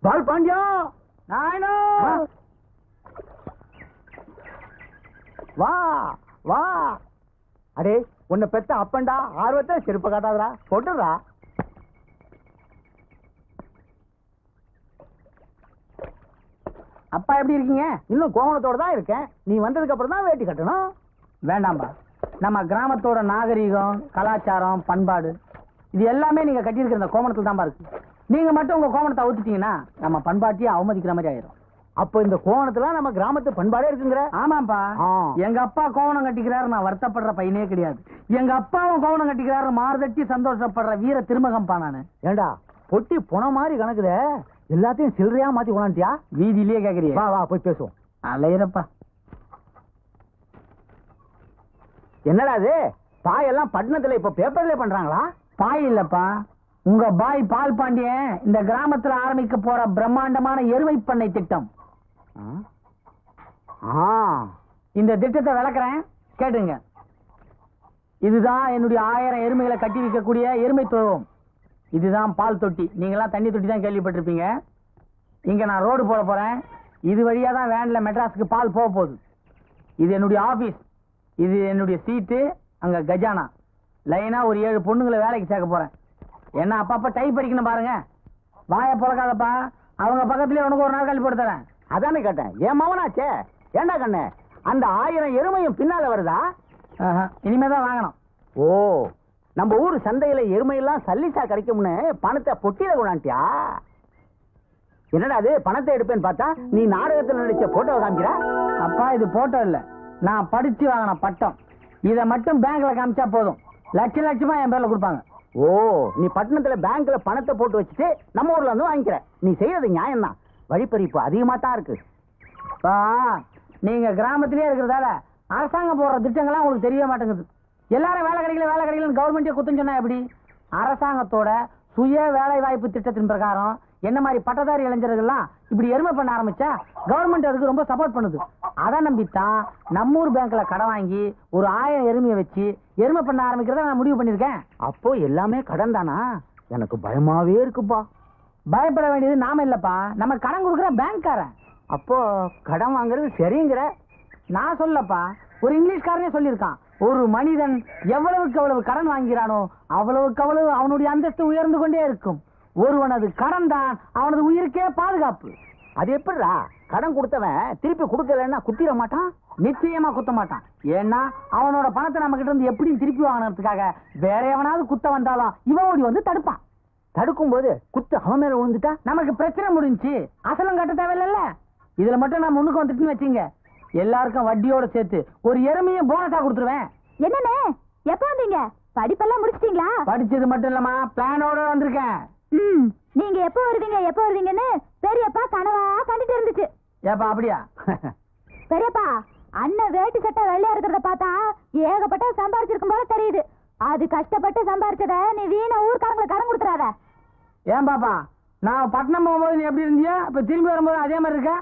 பால் பாண்டியா நாயனோ வா வா. அடே உன்னை பெத்த அப்பண்டா, ஆர்வத்தை செருப்ப காட்டாதடா, போட்டுறா. அப்பா எப்படி இருக்கீங்க? இன்னும் கோவணத்தோட தான் இருக்கேன். நீ வந்ததுக்கு அப்புறம் தான் வேட்டி கட்டணும். வேண்டாம்பா, நம்ம கிராமத்தோட நாகரீகம், கலாச்சாரம், பண்பாடு இது எல்லாமே நீங்க கட்டியிருக்கிற இந்த கோவணத்துல தான் இருக்கு. நீங்க மட்டும் உங்க கோவணத்தை அவுத்துட்டீங்கன்னா நம்ம பண்பாட்டையே அவமதிக்கிற மாதிரி ஆயிரும். அப்ப இந்த கோவணத்துல நம்ம கிராமத்து பண்பாடே இருக்குங்கிற? ஆமாப்பா. எங்க அப்பா கோவணம் கட்டிக்கிறாரு, நான் வருத்தப்படுற பையனே கிடையாது. எங்க அப்பாவும் கோவணம் கட்டிக்கிறாரு, மார்தட்டி சந்தோஷப்படுற வீர திருமகம்பா நானு. ஏண்டா பொட்டி புன மாதிரி கணக்குத, எல்லாத்தையும் சில்லறையா மாத்தி கொண்டாண்டியா? வீதியிலேயே கேக்குறியா? வா வா போய் பேசுவோம். அலையிறப்பா. என்னடா அது பாயெல்லாம் பட்டணத்துல இப்ப பேப்பர்ல பண்றாங்களா? பாய் இல்லப்பா, உங்க பாய் பால் பாண்டியன் இந்த கிராமத்துல ஆரம்பிக்க போற பிரம்மாண்டமான எருமை பண்ணை திட்டம். இந்த திட்டத்தை விளக்குறேன், கேட்டுங்க. இதுதான் என்னுடைய 1000 எருமைகளை கட்டி வைக்கக்கூடிய எருமை தொழுவம். இதுதான் பால் தொட்டி. நீங்களாம் தண்ணி தொட்டி தான் கேள்விப்பட்டிருப்பீங்க. இங்க நான் ரோடு போட போறேன். இது வழியா தான் வேன்ல மெட்ராஸுக்கு பால் போக போகுது. இது என்னுடைய ஆபீஸ், இது என்னுடைய சீட்டு, அங்க கஜானா. லைனா ஒரு 7 பொண்ணுங்களை வேலைக்கு சேர்க்க போறேன். என்ன அப்பப்ப டைப் அடிக்கணும் பாருங்க. வாய பொழக்காதப்பா, அவங்க பக்கத்துலயே உனக்கு ஒரு நாள் கல்வி போட்டு தரேன். அதானே கேட்டேன், என் மவனாச்சே. ஏண்டா கண்ணு, அந்த 1000 எருமையும் பின்னால வருதா? இனிமேதான் வாங்கணும். ஓ, நம்ம ஊர் சந்தையில எருமையெல்லாம் சல்லிசா கிடைக்கும்னு பணத்தை பொட்டியில கொண்டாண்டியா? என்னடா அது பணத்தை எடுப்பேன்னு பார்த்தா நீ நாடகத்தில் நடிச்ச போட்டோ காமிக்கிற? அப்பா இது போட்டோ இல்ல, நான் படிச்சு வாங்கின பட்டம். இதை மட்டும் பேங்க்ல காமிச்சா போதும், லட்ச லட்சமா என் பேர்ல கொடுப்பாங்க. ஓ, நீ பட்டணத்துல பேங்க்ல பணத்தை போட்டு வச்சுட்டு நம்ம ஊர்ல வந்து வாங்கிக்கிற. நீ செய்யறது நியாயம் தான், வழிப்பறிப்பு அதிகமா தான் இருக்கு. நீங்க கிராமத்திலேயே இருக்கிறதால அரசாங்கம் போடுற திட்டங்கள்லாம் உங்களுக்கு தெரிய மாட்டேங்குது. எல்லாரும் வேலை கிடைக்கல கவர்மெண்டே குத்தம் சொன்னா எப்படி? அரசாங்கத்தோட சுய வேலை வாய்ப்பு திட்டத்தின் பிரகாரம் என்ன மாதிரி பட்டதாரி இளைஞர்கள்லாம் இப்படி எருமை பண்ண ஆரம்பிச்சா கவர்மெண்ட் அதுக்கு ரொம்ப சப்போர்ட் பண்ணுது. அதை நம்பித்தான் நம்ம ஊர் பேங்க்ல கடன் வாங்கி ஒரு 1000 எருமையை வச்சு எருமை பண்ண ஆரம்பிக்கிறத நான் முடிவு பண்ணிருக்கேன். அப்போ எல்லாமே கடன் தானா? எனக்கு பயமாவே இருக்குப்பா. பயப்பட வேண்டியது நாம இல்லப்பா, நம்ம கடன் கொடுக்குற பேங்க்காரன். அப்போ கடன் வாங்குறது சரிங்கிற? நான் சொல்லப்பா, ஒரு இங்கிலீஷ்காரனே சொல்லியிருக்கான், ஒரு மனிதன் எவ்வளவுக்கு அவ்வளவு கடன் வாங்கிறானோ அவ்வளவுக்கு அவ்வளவு அவனுடைய அந்தஸ்து உயர்ந்து கொண்டே இருக்கும். ஒருவனது கடன் தான் அவனது உயிருக்கே பாதுகாப்பு. அது எப்படிடா? கடன் கொடுத்தவன் திருப்பி கொடுக்கலன்னா குத்திர மாட்டான்? நிச்சயமா குத்த மாட்டான். ஏன்னா அவனோட பணத்தை நம்ம கிட்ட இருந்து எப்படியும் திருப்பி வாங்கினதுக்காக வேற எவனாவது குத்த வந்தாலும் இவன் ஓடி வந்து தடுப்பான். தடுக்கும் போது குத்து அவன் மேல விழுந்துட்டா நமக்கு பிரச்சனை முடிஞ்சு, அசலும் கட்ட தேவையில்ல. இதுல மட்டும் நான் முன்னுக்கு வந்துட்டுன்னு வச்சுங்க, எல்லாருக்கும் வட்டியோட சேர்த்து ஒரு எருமையும் போனஸா கொடுத்துருவேன். என்னன்னு எப்ப வந்தீங்க? படிப்பெல்லாம் முடிச்சிட்டீங்களா? படிச்சது மட்டும் இல்லமா, பிளானோட வந்திருக்கேன். நீங்க எப்ப வருவீங்கன்னு பெரியப்பா கனவா கண்டுட்டு இருந்துச்சு. ஏப்பா அப்படியா? பெரியப்பா, அண்ணன் வேட்டி சட்டை வெள்ளையா இருக்கிறத பார்த்தா ஏகப்பட்ட சம்பாரிச்சிருக்கும் போல தெரியுது. அது கஷ்டப்பட்டு சம்பாரிச்சத நீ வீணா ஊர்க்காரங்களை கடன் கொடுத்துறாத. ஏன் பாப்பா, நான் பட்டணம் போகும்போது நீ எப்படி இருந்தியா, இப்ப திரும்பி வரும்போது அதே மாதிரி இருக்க?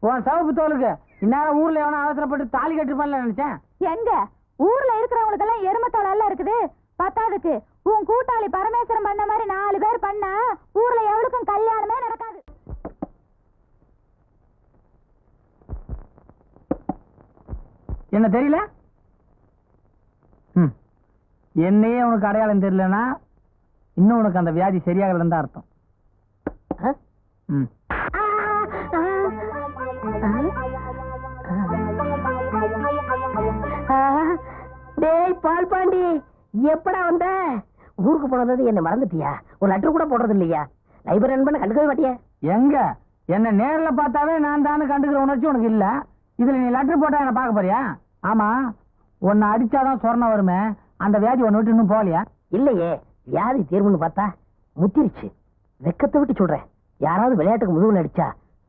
உன் சவப்பு தோலுக்கு இந்நேரம் ஊர்ல எவனா அவசரப்பட்டு தாலி கட்டிருப்பான்ல நினைச்சேன். எங்க ஊர்ல இருக்கிறவங்களுக்கு எல்லாம் எருமத்தோல் எல்லாம் இருக்குது. பத்தாதுக்கு உன் கூட்டாளி பரமேஸ்வரன் பண்ண மாதிரி 4 பேர் பண்ணா ஊர்ல எவளுக்கும் கல்யாணமே நடக்காது. என்ன தெரியல? என்னையே உனக்கு அடையாளம் தெரியலன்னா இன்னும் உனக்கு அந்த வியாதி சரியாகலன்னு தான் அர்த்தம். டேய் பால் பாண்டி, எப்படா வந்த? ஊருக்கு போனது என்ன மறந்துட்டியா? ஒரு லெட்டர் கூட போடுறது இல்லையா? லைப்ரரி நண்பனை கண்டுக்கவே மாட்டியா? எங்க என்ன நேர்ல பார்த்தாவே நான் தானே கண்டுக்கிற உணர்ச்சி உனக்கு இல்ல. இதுல நீ லெட்டர் போட்டா என்ன பார்க்க போறியா? ஆமா, உன்னை அடிச்சாதான் சொர்ணம் வருமே, அந்த வியாதி ஒன்னு விட்டு இன்னும் போகலையா? இல்லையே, வியாதி தீர்வுன்னு பார்த்தா முத்திருச்சு. வெக்கத்தை விட்டு சொல்றேன், யாராவது விளையாட்டுக்கு முதுகுல அடிச்சா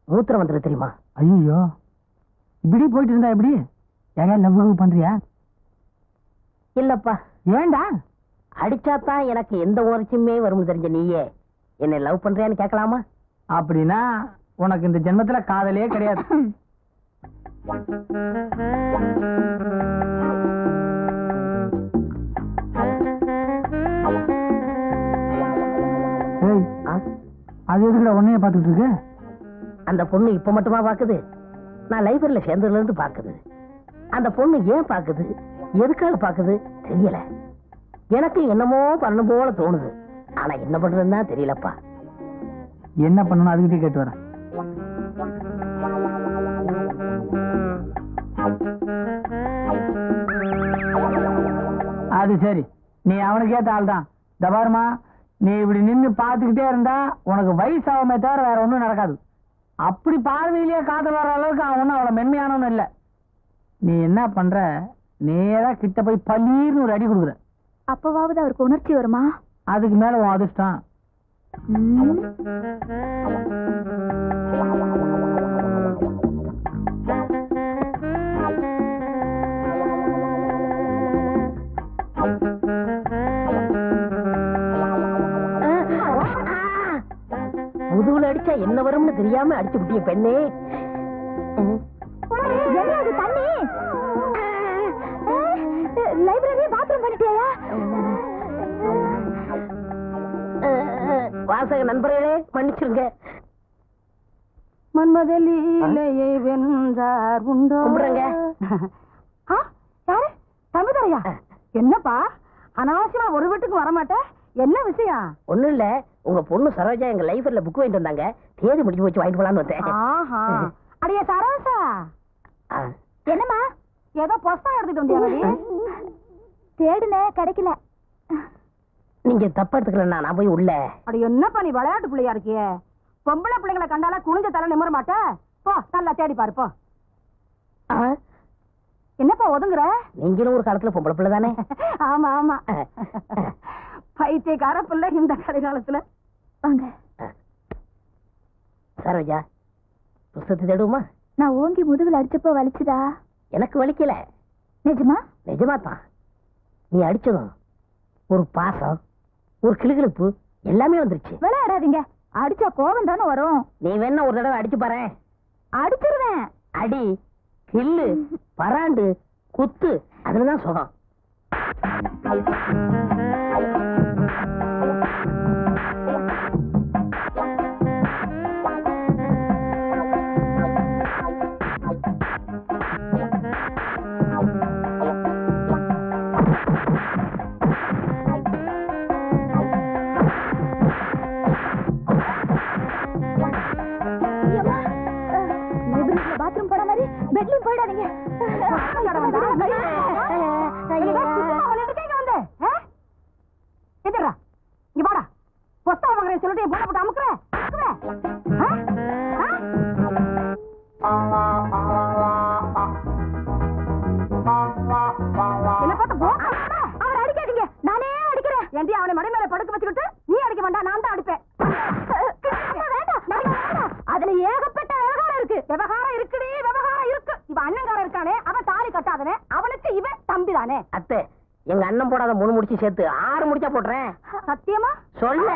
மூத்திரம் வந்துரு தெரியுமா? ஐயோ, இப்படி போயிட்டு இருந்தா எப்படி? யாரையா லவ் பண்றியா? இல்லப்பா. ஏண்டா? அடிச்சாதான் எனக்கு எந்த உணர்ச்சியுமே வரும் தெரிஞ்ச நீயே என்ன லவ் பண்றியான்னு கேட்கலாமா? அப்படின்னா உனக்கு இந்த ஜென்மத்துல காதலே கிடையாது. அது எதுக்குடா உன்னைய பாத்துட்டு இருக்கு? அந்த பொண்ணு இப்ப மட்டுமா பாக்குது? நான் லைப்ரரியில சேர்ந்ததுல இருந்து பாக்குது. அந்த பொண்ணு ஏன் பாக்குது, எதுக்காக பாக்குது தெரியல. எனக்கு என்னமோ பண்ண போல தோணுது. ஆனா என்ன பண்றதுன்னு தான் தெரியலப்பா. என்ன பண்ணணும் அதுக்கிட்டே கேட்டு வரேன். அது சரி, நீ அவனுக்கு ஏத்த ஆள் தான். தபாருமா, நீ இப்படி நின்று பார்த்துக்கிட்டே இருந்தா உனக்கு வயசாகுமே தவிர வேற ஒன்றும் நடக்காது. அப்படி பார்வையிலேயே காதல் வர அளவுக்கு அவன் ஒன்றும் அவ்வளோ மென்மையானவனும் இல்லை. நீ என்ன பண்ற, நேரா கிட்ட போய் பல்லீர்னு ஒரு அடி கொடுக்குற. அப்பவாவது அவருக்கு உணர்ச்சி வருமா? அதுக்கு மேல உன் அதிர்ஷ்டம். முதுகுல அடிச்சா என்ன வரும்னு தெரியாம அடிச்சு விட்டிய பெண்ணே. தண்ணி லைப்ரரி பாத்ரூம் பண்ணிட்டியா? வாசக நண்பர்களே மன்னிச்சிருங்க. மன்மதலீலையை வென்றார் உண்டோ? கும்பிடுங்க. யாரு? தம்பிதாரையா? என்னப்பா அனாவசியமா ஒரு வீட்டுக்கு வரமாட்டேன், என்ன விஷயம்? ஒண்ணும் இல்ல, உங்க பொண்ணு சரோஜா எங்க லைப்ரரியில புக் வாங்கிட்டு வந்தாங்க. தேதி முடிஞ்சு போச்சு, வாங்கிட்டு போலான்னு வந்தேன். அடியே சரோசா, என்னம்மா ஏதோ புஸ்தகம் எடுத்துட்டு வந்தியா? தேடுனே கிடைக்கல. நீங்க தப்பா எடுத்துக்கல, நான் போய் உள்ள. அடி என்னப்பா நீ விளையாட்டு பிள்ளையா இருக்கியே? பொம்பளை பிள்ளைங்களை கண்டால குனிஞ்ச தலை நிமிர மாட்ட. போ நல்லா தேடி பாரு போ. என்னப்பா ஒதுங்குற? நீங்களும் ஒரு காலத்துல பொம்பளை பிள்ளை தானே? ஆமா ஆமா, பைத்தியக்கார பிள்ளை இந்த கடை காலத்துல. வாங்க சரோஜா, புஸ்தகத்தை தேடுவோமா? நான் ஓங்கி முதுகுல அடிச்சப்போ வலிச்சுதா? எனக்கு வலிக்கல. நிஜமா? நிஜமா தான். நீ அடிச்சதும் ஒரு பாசம், ஒரு கிளுகிளுப்பு எல்லாமே வந்துருச்சு. விளையாடாதீங்க, அடிச்சா கோபம் தானே வரும். நீ வேணா ஒரு தடவை அடிச்சு பாரு. அடிச்சிருவேன். அடி, கில்லு, பராண்டு, குத்து, அதுலதான் சுகம். பாத்ரூம் போற மாதிரி பெட்லயும் போயிடாதீங்க. இங்க போடா, புஸ்தகம் வாங்குறேன் சொல்லிட்டு போட போட்டு அமுக்குறேன். என்ன பார்த்து அவரை அடிக்காதீங்க, நானே அடிக்கிறேன். ஏன்டி அவனை மடை மேல படுக்க வச்சுக்கிட்டு நீ அடிக்க வேண்டாம், நான் தான் அடிப்பேன். அதுல ஏகப்பட்ட விவகாரம் இருக்கு. விவகாரம் இருக்குடி, விவகாரம் இருக்கு. இவன் அண்ணங்காரன் இருக்கானே, அவன் தாலி கட்டாதனே, அவனுக்கு இவன் தம்பி தானே. அத்தை, எங்க அண்ணன் போடாத 3 முடிச்சு சேர்த்து 6 முடிச்சா போட்டுறேன். சத்தியமா? சொல்ல.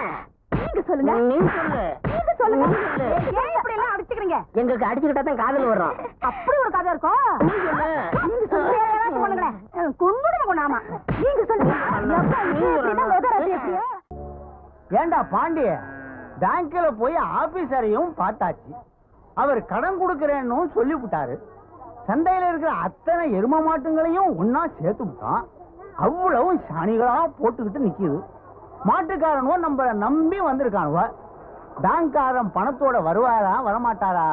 நீங்க சொல்லுங்க. நீ சொல்லு. நீங்க சொல்லுங்க. நீ சொல்லு. ஏன் இப்படி எல்லாம் அடிச்சுக்கிறீங்க? எங்களுக்கு அடிச்சுக்கிட்டா தான் காதல் வரும். அப்படி ஒரு கதை இருக்கும். நீ சொல்லு. நீங்க சொல்லுங்க. ஏதாச்சும் பண்ணுங்களேன். கொன்னுடுங்க கொண்டாமா. நீங்க சொல்லுங்க. ஏண்டா பாண்டிய, பேங்க்ல போய் ஆபீசரையும் பார்த்தாச்சு. அவர் கடன் கொடுக்கறேன்னு சொல்லி விட்டாரு. சந்தையில இருக்கிற அத்தனை எரும மாட்டுங்களையும் ஒன்னா சேர்த்து விட்டான். அவ்வளவு சாணிகளா போட்டுக்கிட்டு நிக்குது. மாட்டுக்காரனும் நம்ம நம்பி வந்திருக்கானுவ. பேங்க்காரன் பணத்தோட வருவாரா வரமாட்டாரா?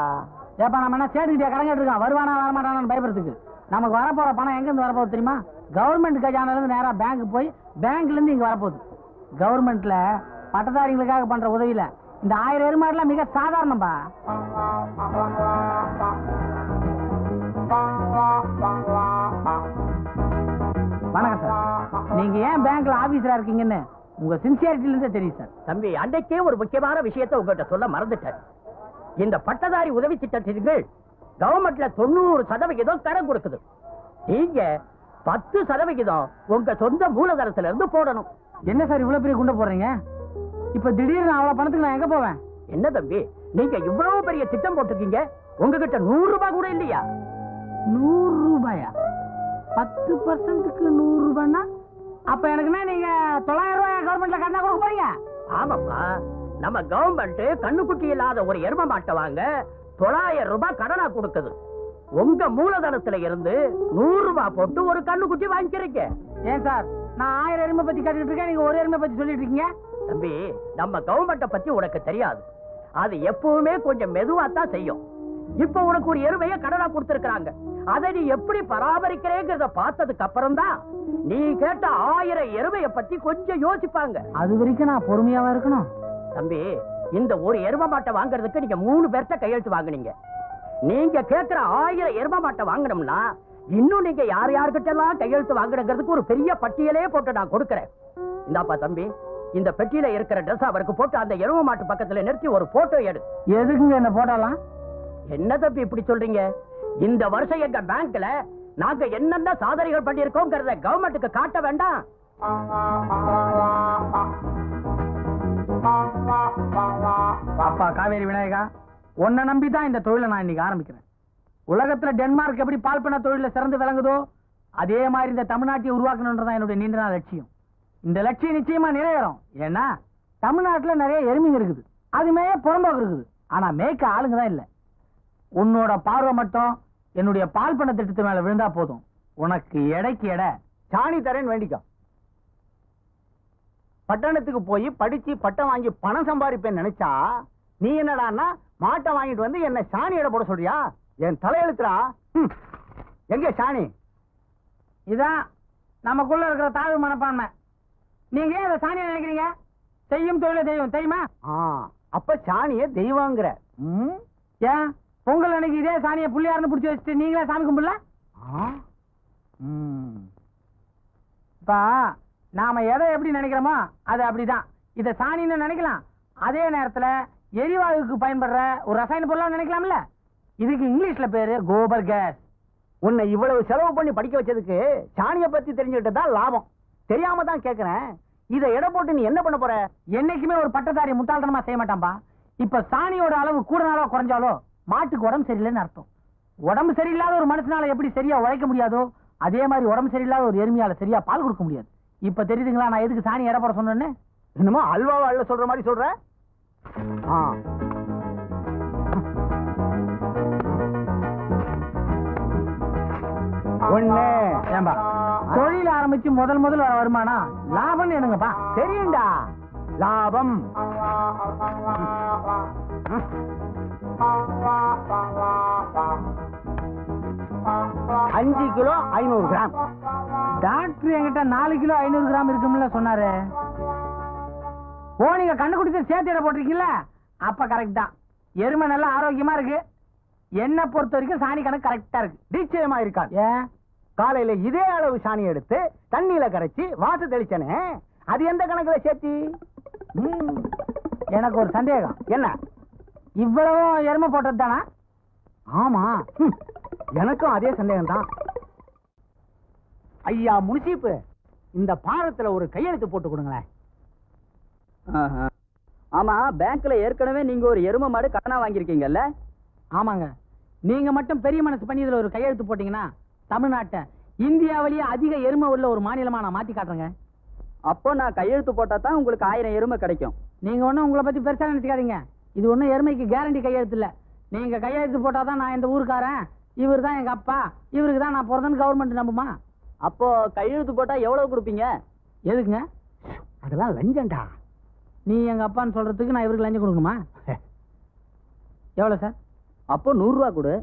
ஏப்பா நம்ம என்ன சேட்டுக்கிட்டே கடன் கேட்டுருக்கான், வருவானா வரமாட்டானு பயப்படுறதுக்கு. நமக்கு வரப்போற பணம் எங்க இருந்து வரப்போகுது தெரியுமா? கவர்மெண்ட் கஜானால இருந்து நேரா பேங்க் போய் பேங்க்ல இருந்து இங்க வரப்போகுது. கவர்மெண்ட்ல பட்டதாரிகளுக்காக பண்ற உதவியில இந்த 1000 எருமாடுலாம் மிக சாதாரணம்பா. வணக்கம் சார். நீங்க ஏன் பேங்க்ல ஆபீசரா இருக்கீங்கன்னு உங்க சின்சியாரிட்டில இருந்தே தெரியும் சார். தம்பி, அன்றைக்கே ஒரு முக்கியமான விஷயத்தை உங்ககிட்ட சொல்ல மறந்துட்டேன். இந்த பட்டதாரி உதவி திட்டத்தின் கீழ் கவர்மெண்ட்ல 90% கடன் கொடுக்குது. நீங்க 10% உங்க சொந்த மூலதனத்துல இருந்து போடணும். என்ன சார் இவ்வளவு பெரிய குண்டை போடுறீங்க? இப்ப திடீர்னு அவ்வளவு பணத்துக்கு நான் எங்க போவேன்? என்ன தம்பி, நீங்க இவ்வளவு பெரிய திட்டம் போட்டிருக்கீங்க, உங்ககிட்ட 100 ரூபாய் கூட இல்லையா? 100 ரூபாயா? 10%க்கு 100 ரூபாய்னா அப்ப எனக்குன்னா நீங்க 900 ரூபாய் கவர்மெண்ட்ல கடனா கொடுக்க போறீங்க? ஆமாப்பா, நம்ம கவர்மெண்ட் கண்ணுக்குட்டி இல்லாத ஒரு எரும மாட்டை வாங்க 900 ரூபாய் கடனா கொடுக்குது. உங்க மூலதனத்துல இருந்து 100 ரூபாய் போட்டு ஒரு கண்ணுக்குட்டி வாங்கிக்கிறீங்க. ஏன் சார், நான் 1000 எருமை பத்தி கேட்டுட்டு இருக்கேன், நீங்க ஒரு எருமை பத்தி சொல்லிட்டு இருக்கீங்க. தம்பி, நம்ம கவர்மெண்ட பத்தி உனக்கு தெரியாது. அது எப்பவுமே கொஞ்சம் மெதுவா தான் செய்யும். இப்ப உனக்கு ஒரு எருமையை கடனா கொடுத்திருக்காங்க. அதை நீ எப்படி பராமரிக்கிறேங்கிறத பார்த்ததுக்கு அப்புறம் தான் நீ கேட்ட 1000 எருமையை பத்தி கொஞ்சம் யோசிப்பாங்க. அது வரைக்கும் நான் பொறுமையாவா இருக்கணும்? தம்பி, இந்த ஒரு எருமை மாட்டை வாங்குறதுக்கு நீங்க 3 பேர்ட்ட கையெழுத்து வாங்குனீங்க. நீங்க கேட்கிற 1000 எருமை மாட்டை வாங்கணும்னா இன்னும் நீங்க யார்கிட்ட எல்லாம் கையெழுத்து வாங்குறதுக்கு ஒரு பெரிய பட்டியலே போட்டு நான் கொடுக்கிறேன். இந்தாப்பா தம்பி, இந்த பெட்டியில இருக்கிற ட்ரெஸ் அவருக்கு போட்டு அந்த எருமை மாட்டு பக்கத்துல நிறுத்தி ஒரு போட்டோ எடு. எதுக்குங்க என்ன போட்டோலாம்? என்ன தம்பி இப்படி சொல்றீங்க? இந்த வருஷம் எங்க பேங்க்ல நாங்க என்னென்ன சாதனைகள் பண்ணிருக்கோம்ங்கறத கவர்மெண்ட்டுக்கு காட்ட வேண்டாம்? அப்பா காவேரி விநாயகா, உன்னை நம்பிதான் இந்த தொழிலை நான் இன்னைக்கு ஆரம்பிக்கிறேன். உலகத்துல டென்மார்க் எப்படி பால் பண்ண தொழில சிறந்து விளங்குதோ அதே மாதிரி இந்த தமிழ்நாட்டை உருவாக்கணும்ன்றதான் என்னுடைய நீண்ட நாள் லட்சியம். இந்த லட்சியம் நிச்சயமா நிறைவேறும். ஏன்னா தமிழ்நாட்டுல நிறைய எருமைங்க இருக்குது, அதுமே புறம்போக்கு இருக்குது. ஆனா மேய்க்க ஆளுங்க தான் இல்ல. உன்னோட பார்வை மட்டும் என்னுடைய பால் பண்ண திட்டத்து மேல விழுந்தா போதும். உனக்கு எடைக்கு எடை சாணி தரேன்னு வேண்டிக்கோ. பட்டணத்துக்கு போய் படிச்சு பட்டம் வாங்கி பணம் சம்பாதிப்பேன்னு நினைச்சா நீ என்னடான்னா மாட்டை வாங்கிட்டு வந்து என்ன சாணி எடை போட சொல்றியா? என் தலையெழுத்துறா. எங்க சாணி? இதான் நமக்குள்ள இருக்கிற தாழ்வு மனப்பான்மை. நீங்க ஏன் அதை சாணியை நினைக்கிறீங்க? செய்யும் தொழில தெய்வம் தெரியுமா? அப்ப சாணிய தெய்வங்கிற. ஏன் பொங்கல் அன்னைக்கு இதே சாணியை புள்ளியாருன்னு பிடிச்சி வச்சுட்டு நீங்களே சாமி கும்பிடல? இப்ப நாம எதை எப்படி நினைக்கிறோமோ அது அப்படிதான். இத சாணின்னு நினைக்கலாம், அதே நேரத்துல எரிவாயுக்கு பயன்படுற ஒரு ரசாயன பொருளா நினைக்கலாம்ல. இதுக்கு இங்கிலீஷ்ல பேரு கோபர் கேஸ். உன்னை இவ்வளவு செலவு பண்ணி படிக்க வச்சதுக்கு சாணிய பத்தி தெரிஞ்சுக்கிட்டு தான் லாபம். தெரியாம தான் கேக்குறேன். இதை எடை போட்டு நீ என்ன பண்ண போற? என்னைக்குமே ஒரு பட்டதாரி முட்டாள்தனமா செய்ய மாட்டான்பா. இப்ப சாணியோட அளவு கூடனாலோ குறைஞ்சாலோ மாட்டுக்கு உடம்பு சரியில்லைன்னு அர்த்தம். உடம்பு சரியில்லாத ஒரு மனுஷனால எப்படி சரியா உழைக்க முடியாதோ அதே மாதிரி உடம்பு சரியில்லாத ஒரு எருமையால சரியா பால் கொடுக்க முடியாது. இப்ப தெரியுதுங்களா நான் எதுக்கு சாணி எடை போட சொன்னேன்னு? என்னமோ அல்வாவா அள்ள சொல்ற மாதிரி சொல்ற. ஒண்ணு ஏன்பா தொழில் ஆரம்பிச்சு முதல் வர வருமானம் லாபம் என்னங்கப்பா? தெரியுண்டா லாபம். 5 கிலோ 500 கிராம். டாக்டர் என்கிட்ட 4 கிலோ 500 கிராம் இருக்கும்ல சொன்னாரு. ஓ, நீங்க கண்ணு குடிச்சு சேர்த்து எடை போட்டிருக்கீங்களா? அப்ப கரெக்ட் தான். எருமை நல்லா ஆரோக்கியமா இருக்கு. என்ன பொறுத்த வரைக்கும் சாணி கணக்கு கரெக்டா இருக்கு. நிச்சயமா இருக்காது. ஏன்? காலையில இதே அளவு சாணி எடுத்து தண்ணியில கரைச்சி வாச தெளிச்சனே, அது எந்த கணக்குல சேர்த்தி? எனக்கு ஒரு சந்தேகம். என்ன? இவ்வளவு எருமை போட்டது தானா? ஆமா, எனக்கும் அதே சந்தேகம் தான். ஐயா முனிசிப்பு, இந்த பாரத்துல ஒரு கையெழுத்து போட்டு கொடுங்களேன். ஆமா, பேங்க்ல ஏற்கனவே நீங்க ஒரு எருமை மாடு கடனா வாங்கியிருக்கீங்கல்ல? ஆமாங்க. நீங்க மட்டும் பெரிய மனசு பண்ணி இதுல ஒரு கையெழுத்து போட்டீங்கன்னா தமிழ்நாட்டை இந்தியாவிலேயே அதிக எருமை உள்ள ஒரு மாநிலமா நான் மாத்தி காட்டுறேங்க. அப்போ நான் கையெழுத்து போட்டா தான் உங்களுக்கு 1000 எருமை கிடைக்கும். நீங்க ஒண்ணும் உங்களை பத்தி பெருசா நினைச்சுக்காதீங்க. இது ஒண்ணும் எருமைக்கு கேரண்டி கையெழுத்து இல்ல. நீங்க கையெழுத்து போட்டாதான் நான் இந்த ஊருக்காரன், இவர் தான் எங்க அப்பா, இவருக்கு தான் நான் பிறந்தேன்னு கவர்மெண்ட் நம்புமா? அப்போ கையெழுத்து போட்டா எவ்வளவு கொடுப்பீங்க? எதுக்குங்க? அதெல்லாம் லஞ்சம்டா. நீ எங்க அப்பான்னு சொல்றதுக்கு நான் இவருக்கு லஞ்சம் கொடுக்கணுமா? எவ்வளவு சார்? அப்போ 100 ரூபா கொடு.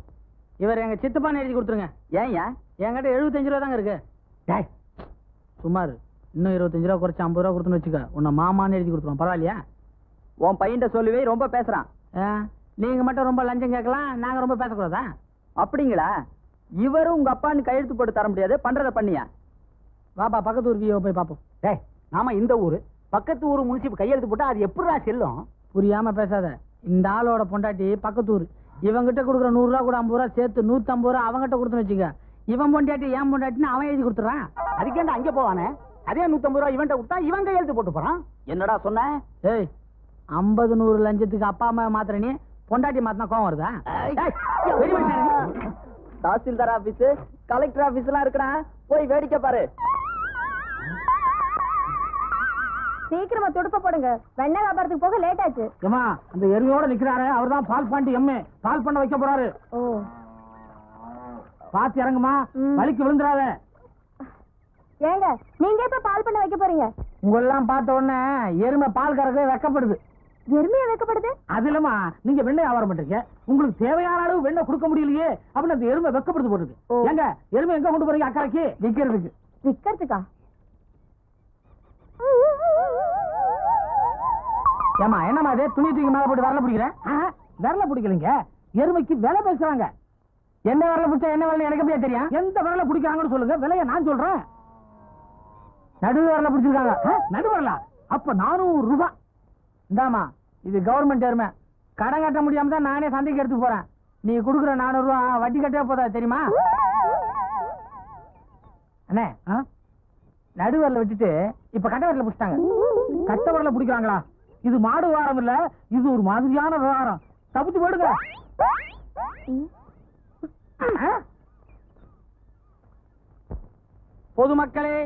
இவர் எங்க சித்தப்பான்னு எழுதி கொடுத்துருங்க. ஏன்? என்கிட்ட 75 ரூபா தாங்க இருக்கு. சுமார் இன்னும் 25 ரூபா குறைச்சு 50 ரூபா கொடுத்துன்னு வச்சுக்க, உன்னை மாமான்னு எழுதி கொடுத்துருவோம். பரவாயில்லையா? உன் பையன் சொல்லுவே ரொம்ப பேசுறான். நீங்க மட்டும் ரொம்ப லஞ்சம் கேட்கலாம், நாங்க ரொம்ப பேசக்கூடாதா? அப்படிங்களா? இவரும் உங்க அப்பான்னு கையெழுத்து போட்டு தர முடியாது, பண்றத பண்ணியா? வாப்பா பக்கத்து ஊர் வியோ போய் பாப்போம். நாம இந்த ஊரு பக்கத்து ஊர் முனிசிப்பு கையெழுத்து போட்டா அது எப்படிடா செல்லும்? புரியாம பேசாத. இந்த ஆளோட பொண்டாட்டி பக்கத்து ஊர். இவங்கிட்ட கொடுக்குற 100 ரூபா கூட 50 ரூபா சேர்த்து 150 ரூபா அவங்கிட்ட கொடுத்துன்னு வச்சுக்க. இவன் பொண்டாட்டி ஏன் பொண்டாட்டின்னு அவன் எழுதி கொடுத்துறான். அதுக்கேண்டா அங்கே போவானே, அதே 150 ரூபா இவன்ட்ட கொடுத்தா இவன் கையெழுத்து போட்டு போறான். என்னடா சொன்ன? ஏய், 50 100 லஞ்சத்துக்கு அப்பா அம்மா மாத்திர நீ பொண்டாட்டி மாத்தினா கோவம் வருதா? தாசில்தார் ஆபீஸ், கலெக்டர் ஆபீஸ் எல்லாம் இருக்கா, போய் வேடிக்கை பாரு. சீக்கிரமா துடுப்ப போடுங்க வெண்ணெய் வியாபாரத்துக்கு போக லேட் ஆச்சு. ஏமா அந்த எருமையோட நிக்கிறாரு அவர்தான் பால் பாண்டி எம்ஏ பால் பண்ண வைக்க போறாரு. ஓ பாத்து இறங்குமா, வலிக்கு விழுந்துடாத. ஏங்க நீங்க எப்ப பால் பண்ண வைக்க போறீங்க? உங்களெல்லாம் பார்த்த உடனே எருமை பால் கறக்கவே வெக்கப்படுது. எருமையா வைக்கப்படுது? அது இல்லமா, நீங்க வெண்ணெய் வியாபாரம் பண்றீங்க, உங்களுக்கு தேவையான அளவு வெண்ணெய் கொடுக்க முடியலையே அப்படின்னு அந்த எருமை வெக்கப்படுது போடுது. ஏங்க எருமை எங்க கொண்டு போறீங்க? அக்கறைக்கு விக்கிறதுக்கு. விக்கிறதுக்கா? ஏமா என்னமா இது துணி தூக்கி மேல போட்டு விரல பிடிக்கிறேன்? விரல பிடிக்கலீங்க, எருமைக்கு விலை பேசுறாங்க. என்ன விரல பிடிச்சா என்ன விலை எனக்கு எப்படியா தெரியும்? எந்த விரல பிடிக்கிறாங்கன்னு சொல்லுங்க, விலைய நான் சொல்றேன். நடு விரல பிடிச்சிருக்காங்க. நடு வரல அப்ப 400 ரூபாய். இந்தாமா இது கவர்மெண்ட் எருமை, கடன் கட்ட முடியாம தான் நானே சந்தைக்கு எடுத்து போறேன். நீ கொடுக்குற 400 ரூபாய் வட்டி கட்டவே போதா தெரியுமா? அண்ணே நடு வரல விட்டுட்டு இப்ப கட்ட வரல பிடிச்சிட்டாங்க. கட்ட வரல பிடிக்கிறாங்களா? இது மாடு விவகாரம் இல்ல, இது ஒரு மாதிரியான விவகாரம். தப்பிச்சு போடுங்க. பொதுமக்களே,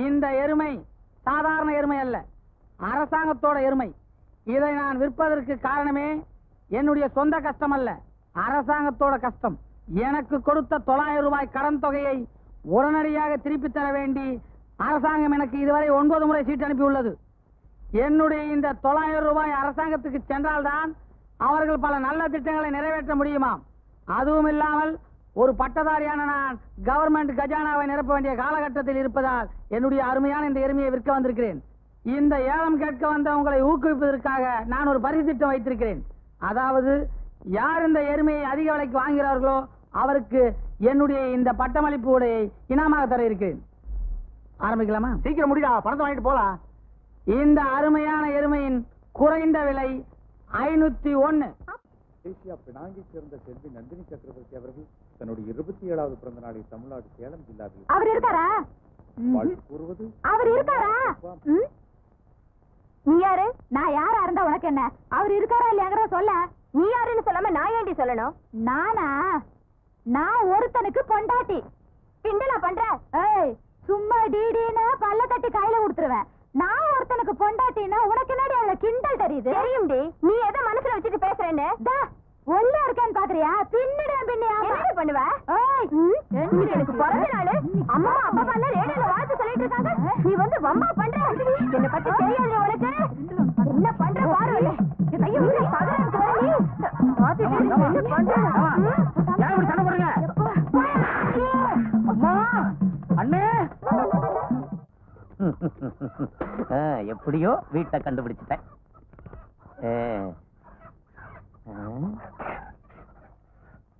இந்த எருமை சாதாரண எருமை அல்ல, அரசாங்கத்தோட எருமை. இதை நான் விற்பதற்கு காரணமே என்னுடைய சொந்த கஷ்டம் அல்ல, அரசாங்கத்தோட கஷ்டம். எனக்கு கொடுத்த 900 ரூபாய் கடன் தொகையை உடனடியாக திருப்பி தர வேண்டி அரசாங்கம் எனக்கு இதுவரை 9 முறை சீட்டு அனுப்பியுள்ளது. என்னுடைய இந்த 900 ரூபாய் அரசாங்கத்துக்கு சென்றால்தான் அவர்கள் பல நல்ல திட்டங்களை நிறைவேற்ற முடியுமாம். அதுவும் இல்லாமல் ஒரு பட்டதாரியான நான் கவர்மெண்ட் கஜானாவை நிரப்ப வேண்டிய காலகட்டத்தில் இருப்பதால் என்னுடைய அருமையான இந்த எருமையை விற்க வந்திருக்கிறேன். இந்த ஏலம் கேட்க வந்த உங்களை ஊக்குவிப்பதற்காக நான் ஒரு பரிசு திட்டம் வைத்திருக்கிறேன். அதாவது யார் இந்த எருமையை அதிக விலைக்கு வாங்குகிறார்களோ அவருக்கு என்னுடைய இந்த பட்டமளிப்பு உடையை இனாமாக தர இருக்கிறேன். ஆரம்பிக்கலாமா? சீக்கிரம் முடிடா, பணத்தை வாங்கிட்டு போலாம். இந்த அருமையான எருமையின் குறைந்த விலை 501. மலேசியா பினாங்கை சேர்ந்த செல்வி நந்தினி சக்கரவர்த்தி அவர்கள் தன்னுடைய 27வது பிறந்த நாளை தமிழ்நாடு சேலம் ஜில்லாவில் அவர் இருக்காரா? வாழ்த்து கூறுவது. அவர் இருக்காரா? நீ யாரு? நான் யாரா இருந்தா உனக்கு என்ன? அவர் இருக்காரா இல்லையாங்கறத சொல்ல. நீ யாருன்னு சொல்லாம நான் ஏண்டி சொல்லணும்? நானா? நான் ஒருத்தனுக்கு பொண்டாட்டி. கிண்டலா பண்ற? ஏய் சும்மா டிடினா பல்ல தட்டி கையில கொடுத்துருவேன். நான் ஒருத்தனுக்கு பொண்டாட்டினா உனக்கு என்னடி அதுல கிண்டல் தெரியுது? தெரியும்டி. நீ எதை மனசுல வச்சுட்டு பேசுறேன்னு ஒல்ல இருக்கேன்னு பாக்குறியா? பின்னிடுவேன் பின்னியா? என்ன பண்ணுவ? எனக்கு பிறந்த நாள் அம்மா அப்பா எல்லாம் ரேடியோல வாழ்த்து சொல்லிட்டு இருக்காங்க. நீ வந்து வம்பா பண்ற. என்ன பத்தி தெரியாது உனக்கு? என்ன பண்ற பாரு. ஐயோ பகரத்துக்கு வர நீ என்ன பண்ற? யார் இப்படி சண்டை போடுறீங்க? அம்மா அண்ணே. எப்படியோ வீட்டை கண்டுபிடிச்சிட்டேன்.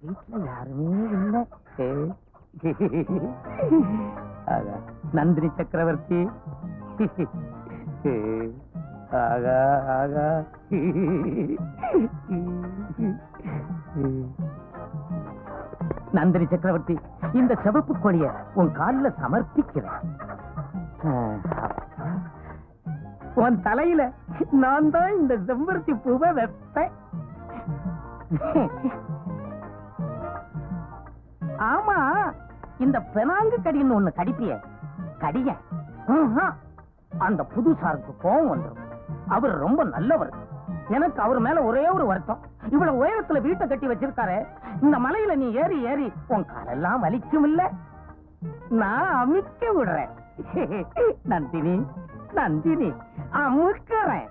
வீட்டுல யாருமே இல்லை. நந்தினி சக்கரவர்த்தி. ஆகா ஆகா. நந்தினி சக்கரவர்த்தி, இந்த சிவப்பு கொடிய உன் காலில் சமர்ப்பிக்கிறேன். உன் தலையில நான் தான் இந்த செம்பருத்தி பூவை வைப்பேன். ஆமா, இந்த பெனாங்கு கடின்னு ஒண்ணு கடிப்பிய கடிய அந்த புதுசாருக்கு கோவம் வந்துடும். அவர் ரொம்ப நல்லவர். எனக்கு அவர் மேல ஒரே ஒரு வருத்தம், இவ்வளவு உயரத்துல வீட்டை கட்டி வச்சிருக்காரு. இந்த மலையில நீ ஏறி ஏறி உன் காலெல்லாம் வலிக்கும் இல்ல, நான் அமுக்க விடுறேன். நந்தினி நந்தினி அமுக்கிறேன்.